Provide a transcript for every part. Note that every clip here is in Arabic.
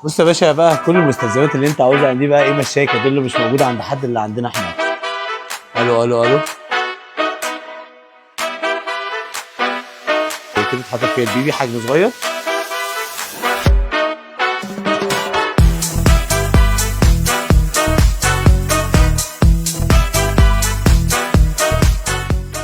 بص يا باشا بقى، كل المستلزمات اللي انت عاوزها عندي بقى ايه مشاكل دي اللي مش موجوده عند حد اللي عندنا احنا. الو الو الو كده اتحط فيها البيبي حجم صغير.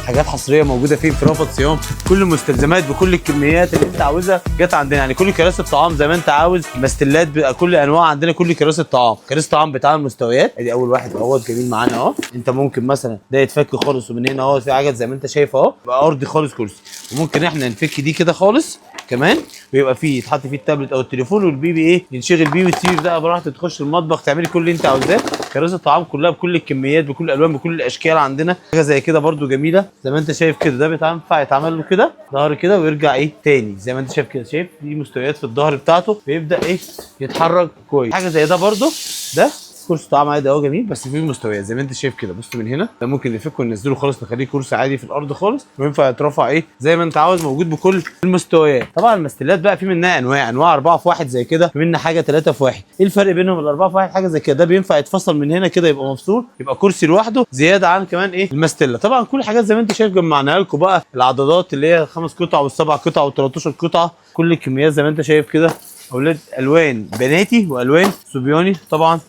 حاجات حصريه موجوده فين في رفض صيام، كل المستلزمات بكل الكميات اللي انت عاوزها جت عندنا، يعني كل كراسي الطعام زي ما انت عاوز، مستلات بكل انواع عندنا، كل كراسي الطعام، كراسي الطعام بتاع المستويات. ادي اول واحد اهوت جميل معانا اهو. انت ممكن مثلا ده يتفك خالص ومن هنا اهو في حاجات زي ما انت شايف اهو بقى ارضي خالص كرسي، وممكن احنا نفك دي كده خالص كمان، ويبقى فيه يتحط فيه التابلت او التليفون والبيبي ايه ينشغل بيه وتسيب ده براحتك، تخش المطبخ تعملي كل اللي انت عاوزاه. كراسي الطعام كلها بكل الكميات بكل الالوان بكل الاشكال عندنا. حاجه زي كده برده جميله زي ما انت شايف كده، ده بينفع يتعمل له كده ظهر كده ويرجع ايه تاني زي ما انت شايف كده، شايف دي مستويات في الظهر بتاعته بيبدا ايه يتحرك كويس. حاجه زي ده برده، ده كرسي طعام عادي اهو جميل بس فيه مستويات زي ما انت شايف كده. بص من هنا ده ممكن نفكه وننزله خالص نخليه كرسي عادي في الارض خالص، وينفع يترفع ايه زي ما انت عاوز، موجود بكل المستويات. طبعا المستلات بقى في منها انواع 4 في 1 زي كده، في منها حاجه 3 في 1. ايه الفرق بينهم الاربعه في 1؟ حاجه زي كده ده بينفع يتفصل من هنا كده يبقى مفصول، يبقى كرسي لوحده زياده عن كمان ايه المستله. طبعا كل الحاجات زي ما انت شايف جمعناها لكم بقى، العدادات اللي هي 5 قطع وال7 قطع وال13 قطعه، كل الكميات زي ما انت شايف كده. اولاد الوان بناتي والوان صبياني. طبعا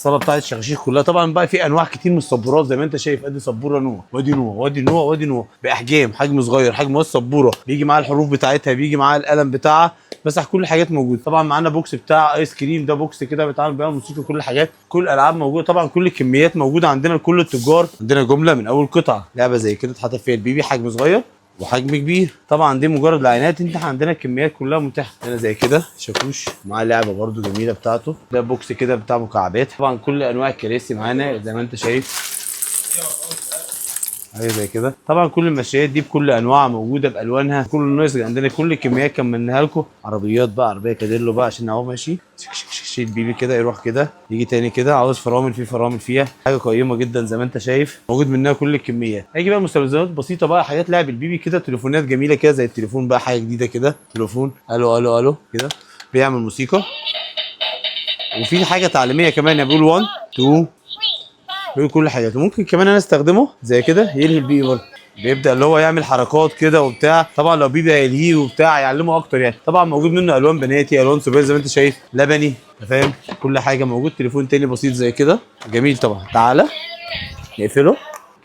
الصاله بتاعت الشغاشيخ كلها طبعا بقى في انواع كتير من السبورات زي ما انت شايف. ادي سبوره نوع وادي نوع وادي نوع وادي نوع باحجام، حجم صغير حجم السبوره بيجي معاها الحروف بتاعتها، بيجي معاها القلم بتاعها، بس كل الحاجات موجوده. طبعا معانا بوكس بتاع ايس كريم، ده بوكس كده بيتعمل بيها موسيقى، كل الحاجات كل الالعاب موجوده. طبعا كل الكميات موجوده عندنا لكل التجار. عندنا جمله من اول قطعه لعبه زي كده اتحط فيها البيبي حجم صغير وحجم كبير. طبعا دي مجرد العينات، انت عندنا الكميات كلها متاحه. هنا زي كده شاكوش مع لعبه برده جميله بتاعته، ده بوكس كده بتاع مكعبات. طبعا كل انواع الكراسي معانا زي ما انت شايف اهي زي كده. طبعا كل المشايات دي بكل انواعها موجوده بالوانها، كل الناس عندنا كل الكميات كملناها لكم. عربيات بقى، عربيه كاديلو بقى عشان اهو ماشي شيل بيبي كده يروح كده يجي تاني كده، عاوز فرامل في فرامل فيها، حاجه قيمه جدا زي ما انت شايف موجود منها كل الكميات. هيجي بقى مستلزمات بسيطه بقى، حاجات لعب البيبي كده، تليفونات جميله كده زي التليفون بقى، حاجه جديده كده تليفون الو الو الو كده بيعمل موسيقى. وفي حاجه تعليميه كمان يعني بيقول 1 2 بيقول كل حاجاته. ممكن كمان انا استخدمه زي كده يلهي البيبي برضه، بيبدا اللي هو يعمل حركات كده وبتاع. طبعا لو بيبي هيلهيه وبتاع يعلمه اكتر يعني. طبعا موجود منه الوان بناتي الوان صبيان زي ما انت شايف لبني، انت فاهم كل حاجه موجود. تليفون تاني بسيط زي كده جميل. طبعا تعالى نقفله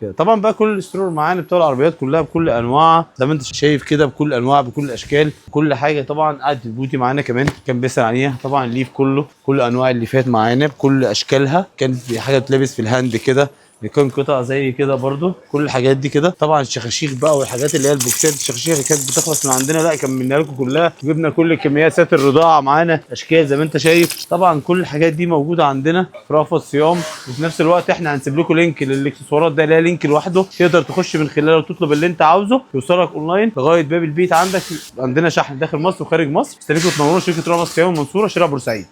كده. طبعا بقى كل السترور معانا بتوع العربيات كلها بكل انواعها زي ما انت شايف كده، بكل انواع بكل الاشكال كل حاجه. طبعا قعده البوتي معانا كمان كان بيسال عليها. طبعا الليف كله كل انواع الليفات معانا بكل اشكالها، كانت حاجه بتلبس في الهاند كده بيكون قطع زي كده برضو، كل الحاجات دي كده. طبعا الشخاشيخ بقى والحاجات اللي هي البوكسات الشخاشيخ اللي كانت بتخلص من عندنا لا كملنا لكم كلها، جبنا كل الكميات. سات الرضاعه معانا اشكال زي ما انت شايف. طبعا كل الحاجات دي موجوده عندنا في رأفت صيام. وفي نفس الوقت احنا هنسيب لكم لينك للاكسسوارات ده، ليها لينك لوحده تقدر تخش من خلاله وتطلب اللي انت عاوزه يوصلك اونلاين لغايه باب البيت عندك. عندنا شحن داخل مصر وخارج مصر. استنيكم تنوروا شركه رأفت صيام المنصوره شارع بورسعيد.